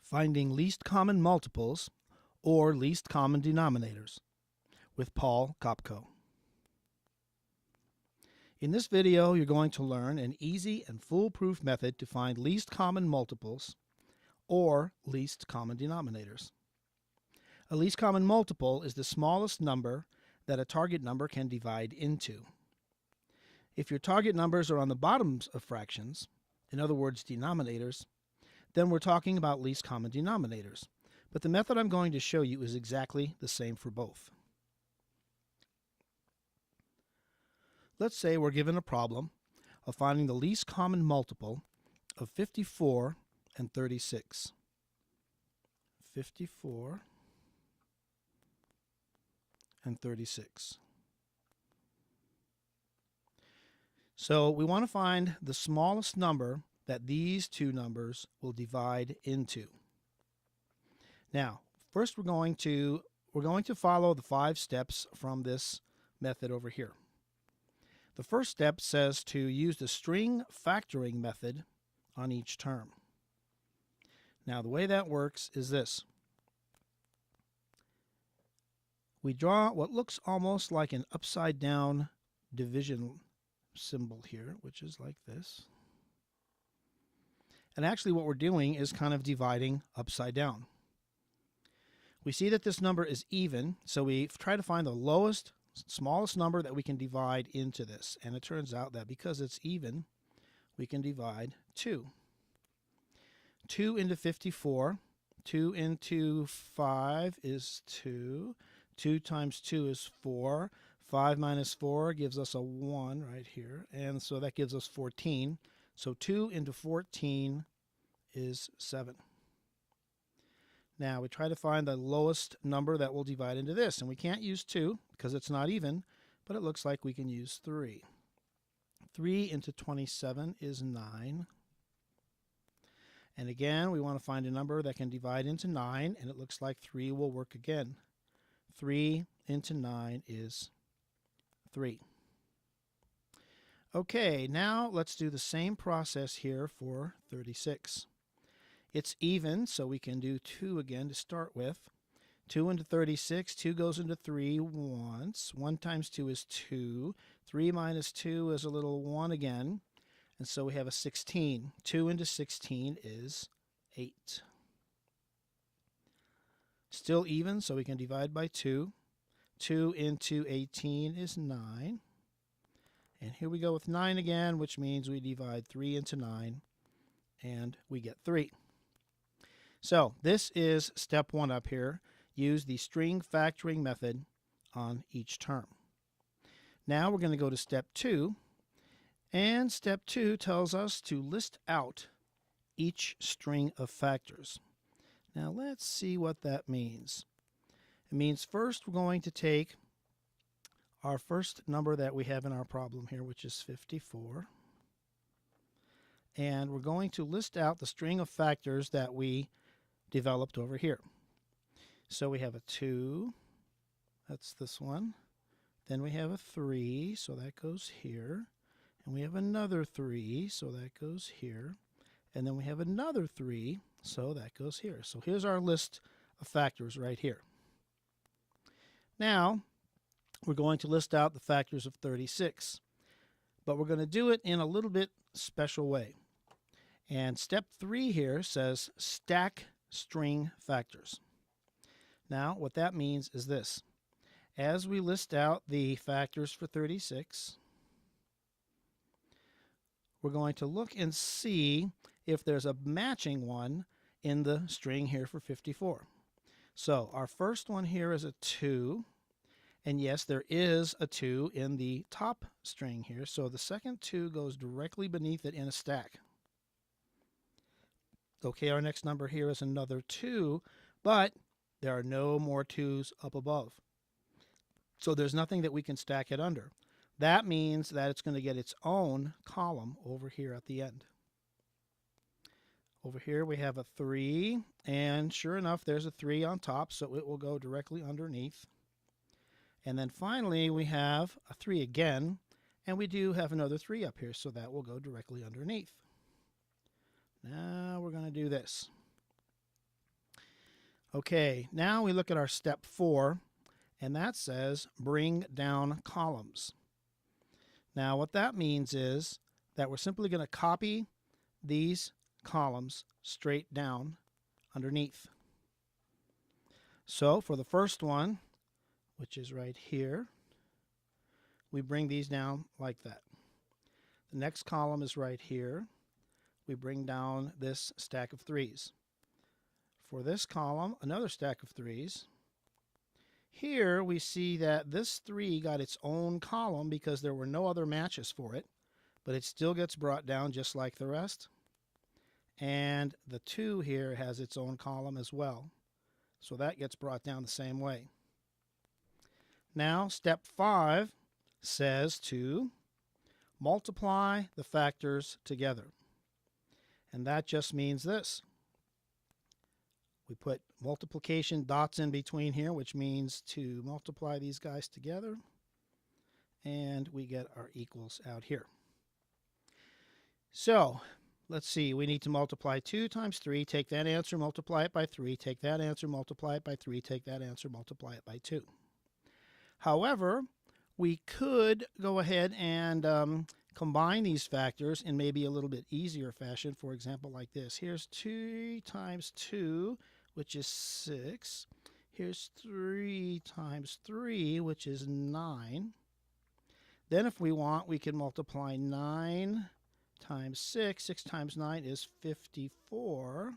Finding least common multiples or least common denominators with Paul Kopko. In this video, you're going to learn an easy and foolproof method to find least common multiples or least common denominators. A least common multiple is the smallest number that a target number can divide into. If your target numbers are on the bottoms of fractions, in other words, denominators, then we're talking about least common denominators. But the method I'm going to show you is exactly the same for both. Let's say we're given a problem of finding the least common multiple of 54 and 36. 54 and 36. So we want to find the smallest number that these two numbers will divide into. Now, first we're going to follow the 5 steps from this method over here. The first step says to use the string factoring method on each term. Now, the way that works is this. We draw what looks almost like an upside down division symbol here, which is like this. And actually what we're doing is kind of dividing upside down. We see that this number is even, so we try to find the smallest number that we can divide into this. And it turns out that because it's even, we can divide 2. 2 into 54. 2 into 5 is 2. 2 times 2 is 4. 5 minus 4 gives us a 1 right here. And so that gives us 14. So 2 into 14 is 7. Now we try to find the lowest number that will divide into this. And we can't use 2 because it's not even, but it looks like we can use 3. 3 into 27 is 9. And again, we want to find a number that can divide into 9, and it looks like 3 will work again. 3 into 9 is 3. Okay, now let's do the same process here for 36. It's even, so we can do 2 again to start with. 2 into 36, 2 goes into 3 once. 1 times 2 is 2. 3 minus 2 is a little 1 again. And so we have a 16. 2 into 16 is 8. Still even, so we can divide by 2. 2 into 18 is 9. And here we go with 9 again, which means we divide 3 into 9, and we get 3. So this is step 1 up here. Use the string factoring method on each term. Now we're going to go to step 2. And step 2 tells us to list out each string of factors. Now let's see what that means. It means first we're going to take our first number that we have in our problem here, which is 54. And we're going to list out the string of factors that we developed over here. So we have a 2. That's this one. Then we have a 3, so that goes here. And we have another 3, so that goes here. And then we have another 3, so that goes here. So here's our list of factors right here. Now, we're going to list out the factors of 36. But we're going to do it in a little bit special way. And step 3 here says stack string factors. Now, what that means is this. As we list out the factors for 36, we're going to look and see if there's a matching one in the string here for 54. So our first one here is a 2. And yes, there is a 2 in the top string here. So the second 2 goes directly beneath it in a stack. Okay, our next number here is another 2, but there are no more 2's up above. So there's nothing that we can stack it under. That means that it's going to get its own column over here at the end. Over here we have a 3, and sure enough, there's a 3 on top, so it will go directly underneath. And then finally, we have a 3 again, and we do have another 3 up here, so that will go directly underneath. Now we're going to do this. Okay, now we look at our step 4, and that says bring down columns. Now what that means is that we're simply going to copy these columns straight down underneath. So for the first one, which is right here, we bring these down like that. The next column is right here. We bring down this stack of 3s. For this column, another stack of 3s. Here we see that this 3 got its own column because there were no other matches for it, but it still gets brought down just like the rest. And the 2 here has its own column as well, so that gets brought down the same way. Now step 5 says to multiply the factors together, and that just means this. We put multiplication dots in between here, which means to multiply these guys together, and we get our equals out here. So let's see, we need to multiply 2 times 3, take that answer, multiply it by 3, take that answer, multiply it by 3, take that answer, multiply it by 2. However, we could go ahead and combine these factors in maybe a little bit easier fashion. For example, like this. Here's 2 times 2, which is 6. Here's 3 times 3, which is 9. Then if we want, we can multiply 9 times 6. 6 times 9 is 54.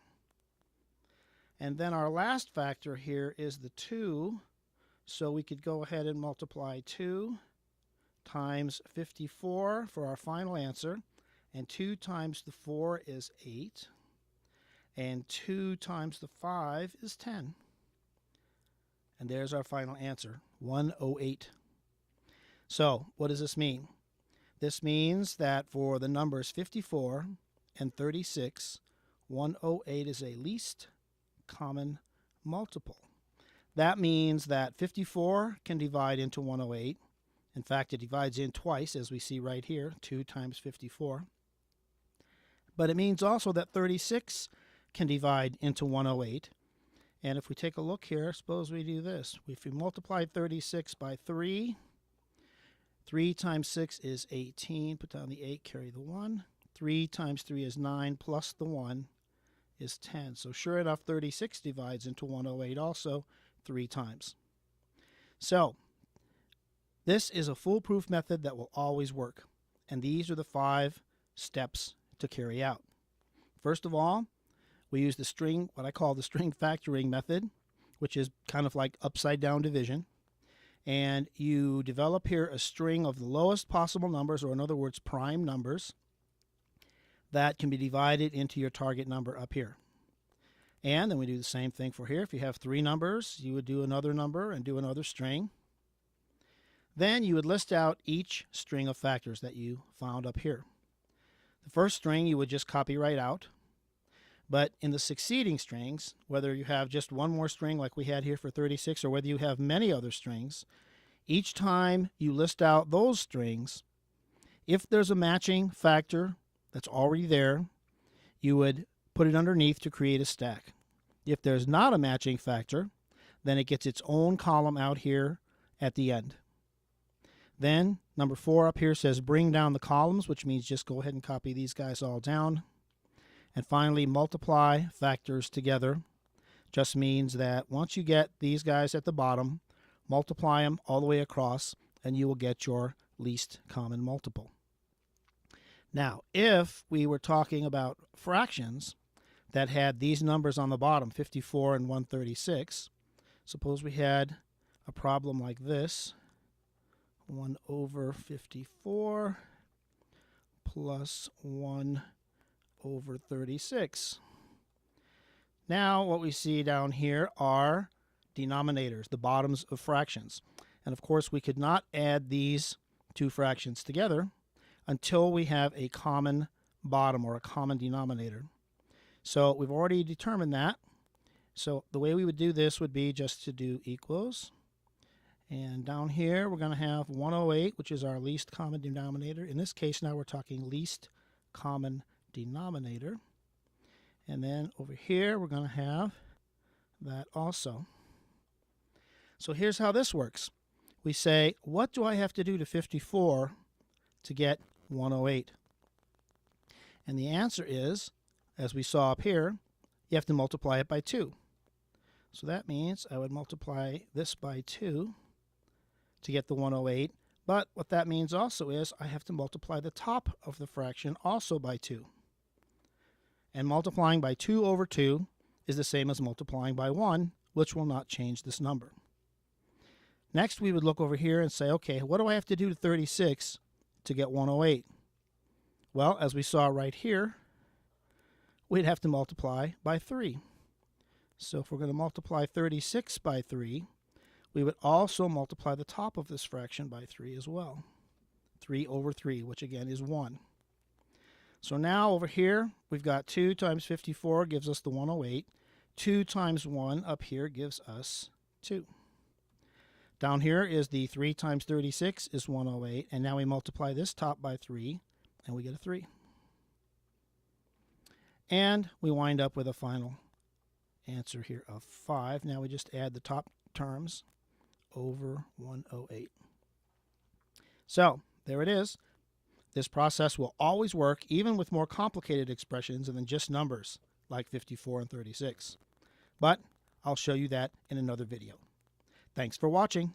And then our last factor here is the 2. So we could go ahead and multiply 2 times 54 for our final answer. And 2 times the 4 is 8. And 2 times the 5 is 10. And there's our final answer, 108. So what does this mean? This means that for the numbers 54 and 36, 108 is a least common multiple. That means that 54 can divide into 108. In fact, it divides in twice, as we see right here, 2 times 54. But it means also that 36 can divide into 108. And if we take a look here, suppose we do this. If we multiply 36 by 3, 3 times 6 is 18. Put down the 8, carry the 1. 3 times 3 is 9, plus the 1 is 10. So sure enough, 36 divides into 108 also 3 times. So this is a foolproof method that will always work. And these are the 5 steps to carry out. First of all, we use the string, what I call the string factoring method, which is kind of like upside down division. And you develop here a string of the lowest possible numbers, or in other words, prime numbers, that can be divided into your target number up here. And then we do the same thing for here. If you have 3 numbers, you would do another number and do another string. Then you would list out each string of factors that you found up here. The first string you would just copy right out. But in the succeeding strings, whether you have just one more string like we had here for 36, or whether you have many other strings, each time you list out those strings, if there's a matching factor that's already there, you would put it underneath to create a stack. If there's not a matching factor, then it gets its own column out here at the end. Then number 4 up here says bring down the columns, which means just go ahead and copy these guys all down. And finally, multiply factors together. Just means that once you get these guys at the bottom, multiply them all the way across, and you will get your least common multiple. Now, if we were talking about fractions that had these numbers on the bottom, 54 and 136, suppose we had a problem like this, 1 over 54 plus 1 over 36. Now what we see down here are denominators, the bottoms of fractions. And of course we could not add these 2 fractions together until we have a common bottom or a common denominator. So we've already determined that. So the way we would do this would be just to do equals. And down here we're going to have 108, which is our least common denominator. In this case now we're talking least common denominator. And then over here we're going to have that also. So here's how this works. We say, what do I have to do to 54 to get 108? And the answer is, as we saw up here, you have to multiply it by 2. So that means I would multiply this by 2 to get the 108. But what that means also is I have to multiply the top of the fraction also by 2. And multiplying by 2 over 2 is the same as multiplying by 1, which will not change this number. Next, we would look over here and say, okay, what do I have to do to 36 to get 108? Well, as we saw right here, we'd have to multiply by 3. So if we're going to multiply 36 by 3, we would also multiply the top of this fraction by 3 as well. 3 over 3, which again is 1. So now over here, we've got 2 times 54 gives us the 108. 2 times 1 up here gives us 2. Down here is the 3 times 36 is 108. And now we multiply this top by 3, and we get a 3. And we wind up with a final answer here of 5. Now we just add the top terms over 108. So there it is. This process will always work even with more complicated expressions than just numbers like 54 and 36. But I'll show you that in another video. Thanks for watching.